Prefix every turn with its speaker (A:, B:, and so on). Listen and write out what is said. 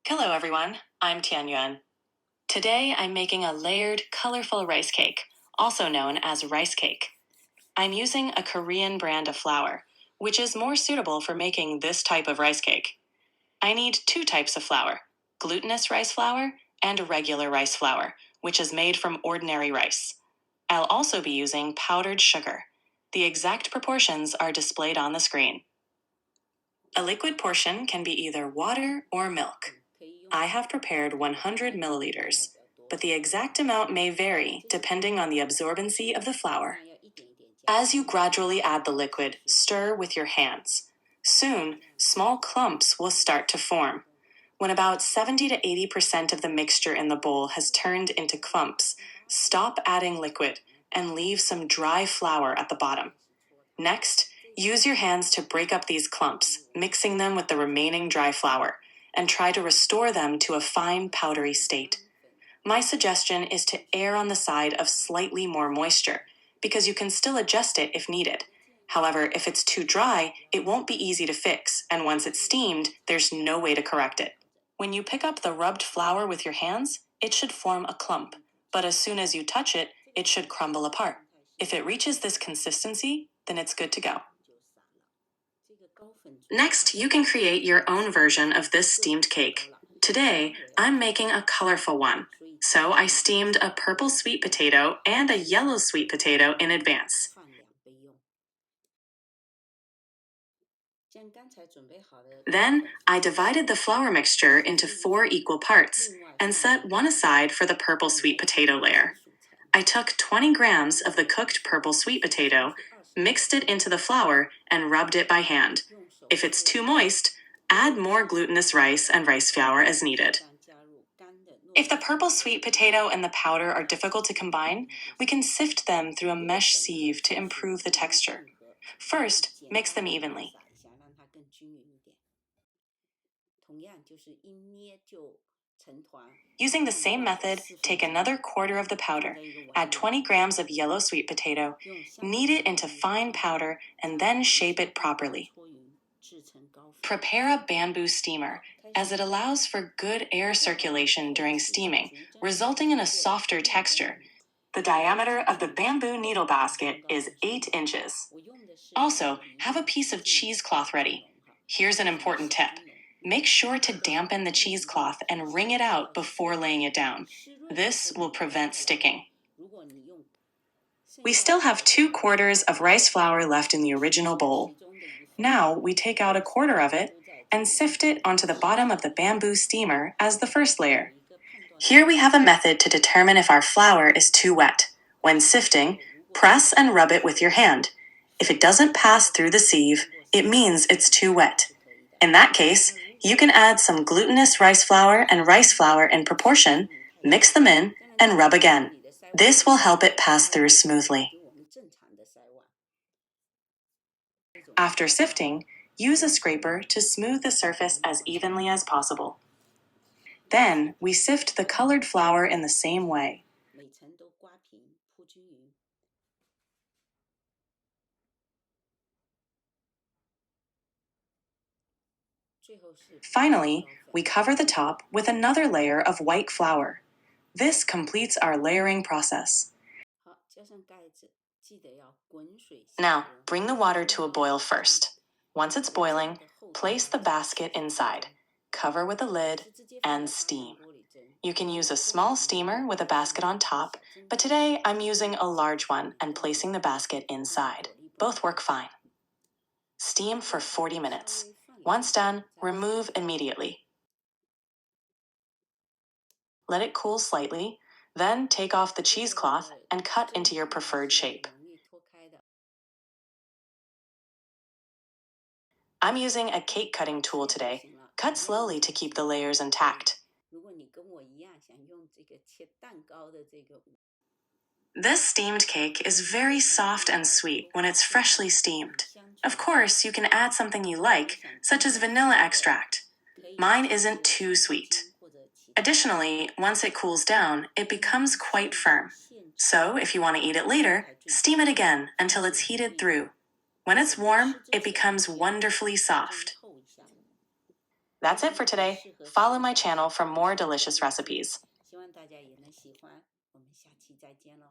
A: Hello everyone, I'm Tianyuan. Today I'm making a layered, colorful rice cake, also known as rice cake. I'm using a Korean brand of flour, which is more suitable for making this type of rice cake. I need two types of flour, glutinous rice flour and regular rice flour, which is made from ordinary rice. I'll also be using powdered sugar. The exact proportions are displayed on the screen. A liquid portion can be either water or milk. I have prepared 100 milliliters, but the exact amount may vary depending on the absorbency of the flour. As you gradually add the liquid, stir with your hands. Soon, small clumps will start to form. When about 70 to 80% of the mixture in the bowl has turned into clumps, stop adding liquid and leave some dry flour at the bottom. Next, use your hands to break up these clumps, mixing them with the remaining dry flour, and try to restore them to a fine powdery state. My suggestion is to err on the side of slightly more moisture, because you can still adjust it if needed. However, if it's too dry, it won't be easy to fix, and once it's steamed, there's no way to correct it. When you pick up the rubbed flour with your hands, it should form a clump, but as soon as you touch it, it should crumble apart. If it reaches this consistency, then it's good to go. Next, you can create your own version of this steamed cake. Today, I'm making a colorful one. So I steamed a purple sweet potato and a yellow sweet potato in advance. Then, I divided the flour mixture into 4 equal parts and set one aside for the purple sweet potato layer. I took 20 grams of the cooked purple sweet potato, mixed it into the flour, and rubbed it by hand. If it's too moist, add more glutinous rice and rice flour as needed. If the purple sweet potato and the powder are difficult to combine, we can sift them through a mesh sieve to improve the texture. First, mix them evenly. Using the same method, take another quarter of the powder, add 20 grams of yellow sweet potato, knead it into fine powder, and then shape it properly. Prepare a bamboo steamer, as it allows for good air circulation during steaming, resulting in a softer texture. The diameter of the bamboo needle basket is 8 inches. Also, have a piece of cheesecloth ready. Here's an important tip. Make sure to dampen the cheesecloth and wring it out before laying it down. This will prevent sticking. We still have 2 quarters of rice flour left in the original bowl. Now we take out a quarter of it and sift it onto the bottom of the bamboo steamer as the first layer. Here we have a method to determine if our flour is too wet. When sifting, press and rub it with your hand. If it doesn't pass through the sieve, it means it's too wet. In that case, you can add some glutinous rice flour and rice flour in proportion, mix them in, and rub again. This will help it pass through smoothly. After sifting, use a scraper to smooth the surface as evenly as possible. Then, we sift the colored flour in the same way. Finally, we cover the top with another layer of white flour. This completes our layering process. Now, bring the water to a boil first. Once it's boiling, place the basket inside, cover with a lid, and steam. You can use a small steamer with a basket on top, but today I'm using a large one and placing the basket inside. Both work fine. Steam for 40 minutes. Once done, remove immediately. Let it cool slightly, then take off the cheesecloth and cut into your preferred shape. I'm using a cake cutting tool today. Cut slowly to keep the layers intact. This steamed cake is very soft and sweet when it's freshly steamed. Of course, you can add something you like, such as vanilla extract. Mine isn't too sweet. Additionally, once it cools down, it becomes quite firm. So, if you want to eat it later, steam it again until it's heated through. When it's warm, it becomes wonderfully soft. That's it for today. Follow my channel for more delicious recipes.
B: 希望大家也能喜欢，我们下期再见喽。